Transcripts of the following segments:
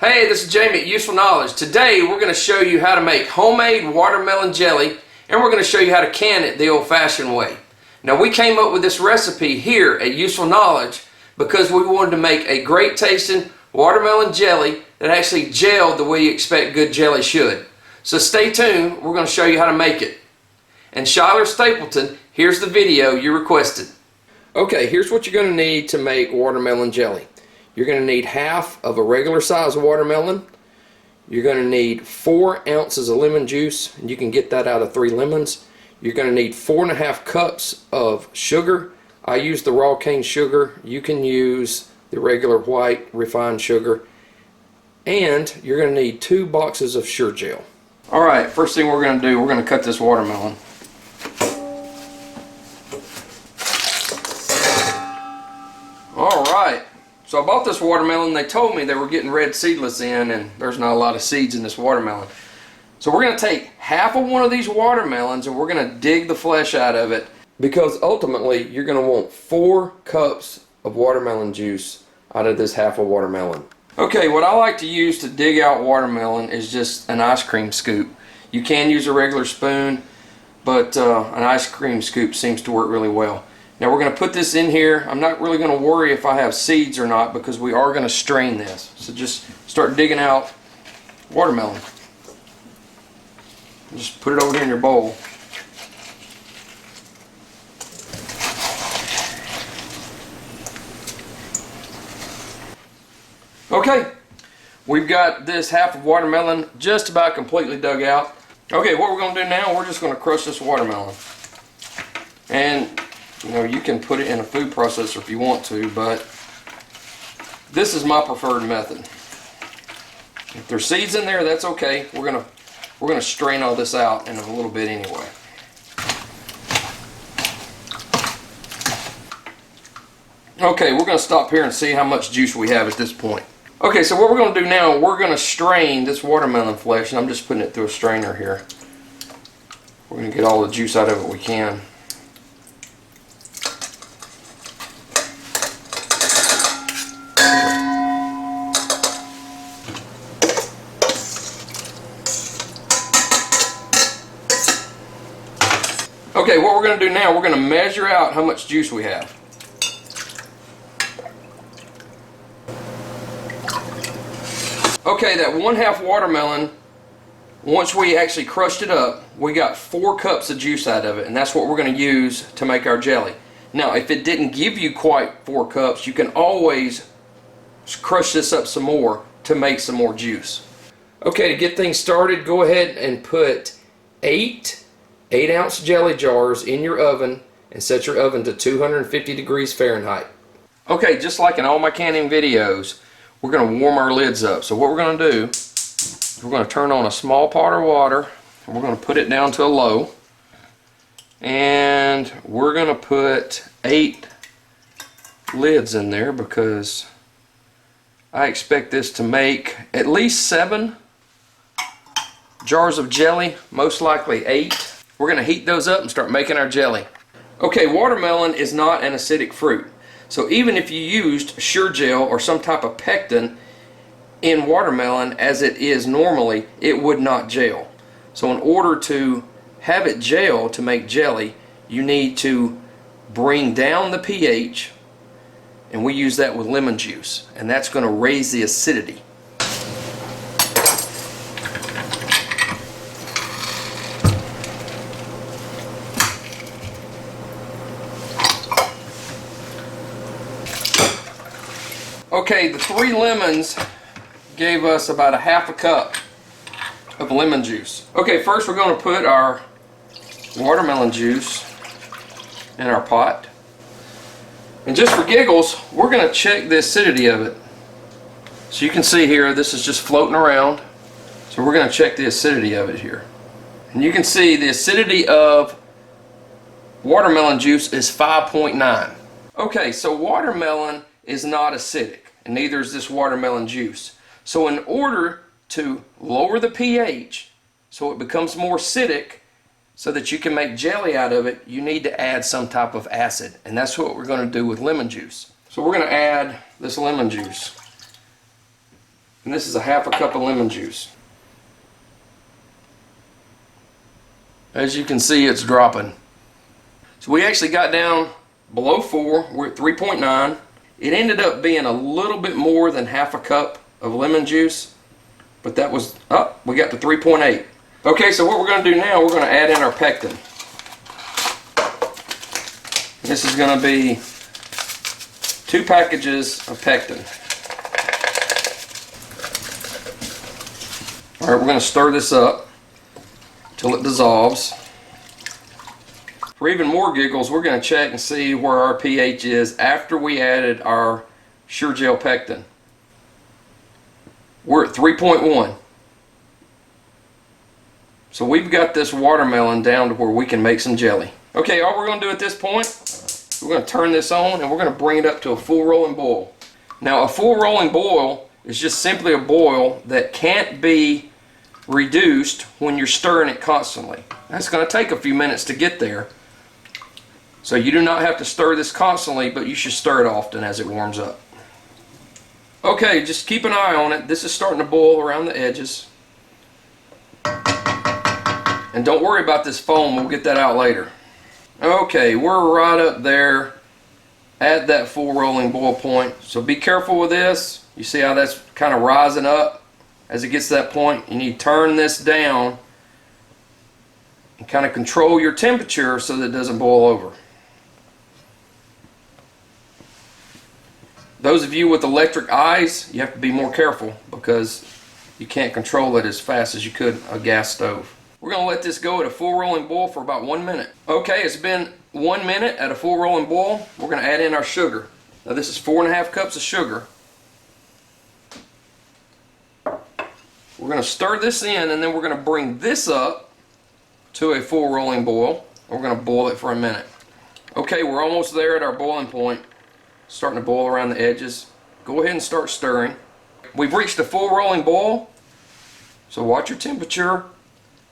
Hey, this is Jamie at Useful Knowledge. Today we're going to show you how to make homemade watermelon jelly, and we're going to show you how to can it the old-fashioned way. Now, we came up with this recipe here at Useful Knowledge because we wanted to make a great tasting watermelon jelly that actually gelled the way you expect good jelly should. So stay tuned, we're going to show you how to make it. And Shyler Stapleton, here's the video you requested. Okay, here's what you're going to need to make watermelon jelly. You're going to need half of a regular size watermelon. You're going to need 4 ounces of lemon juice, and you can get that out of 3 lemons. You're going to need 4.5 cups of sugar. I use the raw cane sugar. You can use the regular white refined sugar. And you're going to need 2 boxes of Sure Gel. Alright, first thing we're going to do, we're going to cut this watermelon. Alright. So I bought this watermelon. They told me they were getting red seedless in, and there's not a lot of seeds in this watermelon. So we're going to take half of one of these watermelons and we're going to dig the flesh out of it, because ultimately you're going to want 4 cups of watermelon juice out of this half of watermelon. Okay, what I like to use to dig out watermelon is just an ice cream scoop. You can use a regular spoon, but an ice cream scoop seems to work really well. Now we're going to put this in here. I'm not really going to worry if I have seeds or not, because we are going to strain this. So just start digging out watermelon. Just put it over here in your bowl. Okay, we've got this half of watermelon just about completely dug out. Okay, what we're going to do now, we're just going to crush this watermelon. And you know, you can put it in a food processor if you want to, but this is my preferred method. If there's seeds in there, that's okay. We're gonna strain all this out in a little bit anyway. Okay, we're gonna stop here and see how much juice we have at this point. Okay, so what we're gonna do now, we're gonna strain this watermelon flesh, and I'm just putting it through a strainer here. We're gonna get all the juice out of it we can. Okay, what we're going to do now, we're going to measure out how much juice we have. Okay, that 1/2 watermelon, once we actually crushed it up, we got 4 cups of juice out of it, and that's what we're going to use to make our jelly. Now, if it didn't give you quite 4 cups, you can always crush this up some more to make some more juice. Okay, to get things started, go ahead and put 8 8-ounce jelly jars in your oven and set your oven to 250 degrees Fahrenheit. Okay, just like in all my canning videos, we're going to warm our lids up. So what we're going to do, we're going to turn on a small pot of water, and we're going to put it down to a low, and we're going to put 8 lids in there, because I expect this to make at least 7 jars of jelly, most likely 8. We're going to heat those up and start making our jelly. Okay, watermelon is not an acidic fruit. So even if you used Sure Gel or some type of pectin in watermelon as it is normally, it would not gel. So in order to have it gel to make jelly, you need to bring down the pH, and we use that with lemon juice, and that's going to raise the acidity. Okay, the 3 lemons gave us about 1/2 cup of lemon juice. Okay, first we're going to put our watermelon juice in our pot. And just for giggles, we're going to check the acidity of it. So you can see here, this is just floating around. So we're going to check the acidity of it here. And you can see the acidity of watermelon juice is 5.9. Okay, so watermelon is not acidic, and neither is this watermelon juice. So in order to lower the pH so it becomes more acidic, so that you can make jelly out of it, you need to add some type of acid, and that's what we're going to do with lemon juice. So we're going to add this lemon juice. And this is a half a cup of lemon juice. As you can see, it's dropping. So we actually got down below 4. We're at 3.9. It ended up being a little bit more than half a cup of lemon juice, but that was up. We got to 3.8. Okay, so what we're going to do now, we're going to add in our pectin. This is going to be 2 packages of pectin. Alright, we're going to stir this up till it dissolves. For even more giggles, we're going to check and see where our pH is after we added our Sure Gel pectin. We're at 3.1. So we've got this watermelon down to where we can make some jelly. Okay, all we're going to do at this point, we're going to turn this on and we're going to bring it up to a full rolling boil. Now, a full rolling boil is just simply a boil that can't be reduced when you're stirring it constantly. That's going to take a few minutes to get there. So you do not have to stir this constantly, but you should stir it often as it warms up. Okay, just keep an eye on it. This is starting to boil around the edges. And don't worry about this foam, we'll get that out later. Okay, we're right up there at that full rolling boil point. So be careful with this. You see how that's kind of rising up as it gets to that point? You need to turn this down and kind of control your temperature so that it doesn't boil over. Those of you with electric eyes, you have to be more careful because you can't control it as fast as you could a gas stove. We're going to let this go at a full rolling boil for about 1 minute. Okay, it's been 1 minute at a full rolling boil. We're going to add in our sugar. Now this is 4.5 cups of sugar. We're going to stir this in and then we're going to bring this up to a full rolling boil. We're going to boil it for a minute. Okay, we're almost there at our boiling point. Starting to boil around the edges. Go ahead and start stirring. We've reached a full rolling boil, so watch your temperature.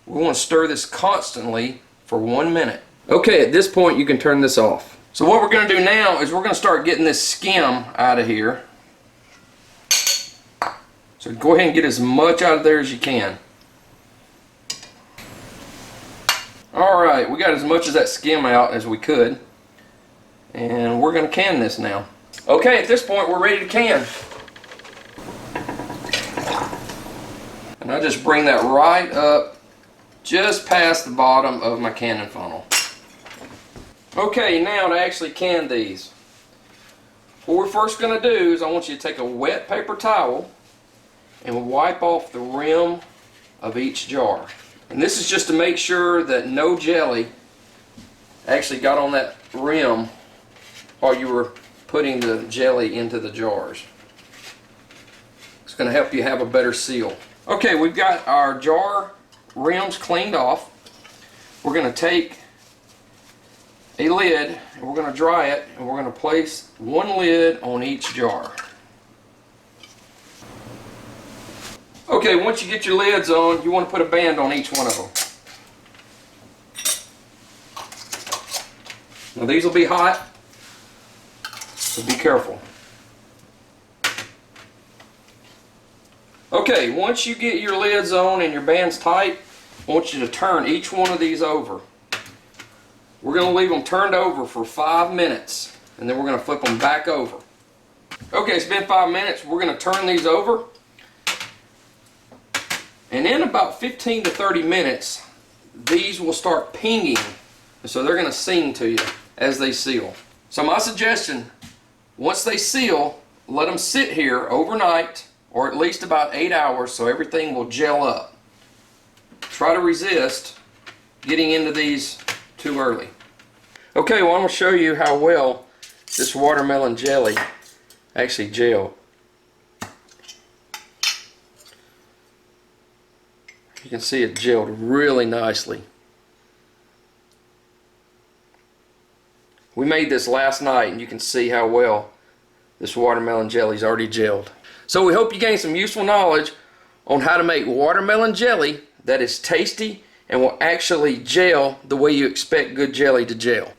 We want to stir this constantly for 1 minute. Okay, at this point you can turn this off. So what we're going to do now is we're going to start getting this skim out of here. So go ahead and get as much out of there as you can. Alright, we got as much of that skim out as we could. And we're going to can this now. Okay, at this point we're ready to can. And I just bring that right up just past the bottom of my canning funnel. Okay, now to actually can these. What we're first going to do is I want you to take a wet paper towel and wipe off the rim of each jar. And this is just to make sure that no jelly actually got on that rim while you were putting the jelly into the jars. It's going to help you have a better seal. Okay, we've got our jar rims cleaned off. We're going to take a lid and we're going to dry it and we're going to place one lid on each jar. Okay, once you get your lids on, you want to put a band on each one of them. Now these will be hot, so be careful. Okay, once you get your lids on and your band's tight, I want you to turn each one of these over. We're going to leave them turned over for 5 minutes, and then we're going to flip them back over. Okay, it's been 5 minutes. We're going to turn these over. And in about 15 to 30 minutes, these will start pinging. So they're going to sing to you as they seal. So my suggestion, once they seal, let them sit here overnight or at least about 8 hours so everything will gel up. Try to resist getting into these too early. Okay, well I'm going to show you how well this watermelon jelly actually gelled. You can see it gelled really nicely. We made this last night and you can see how well this watermelon jelly's already gelled. So we hope you gained some useful knowledge on how to make watermelon jelly that is tasty and will actually gel the way you expect good jelly to gel.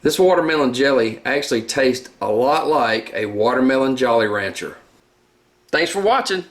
This watermelon jelly actually tastes a lot like a watermelon Jolly Rancher. Thanks for watching.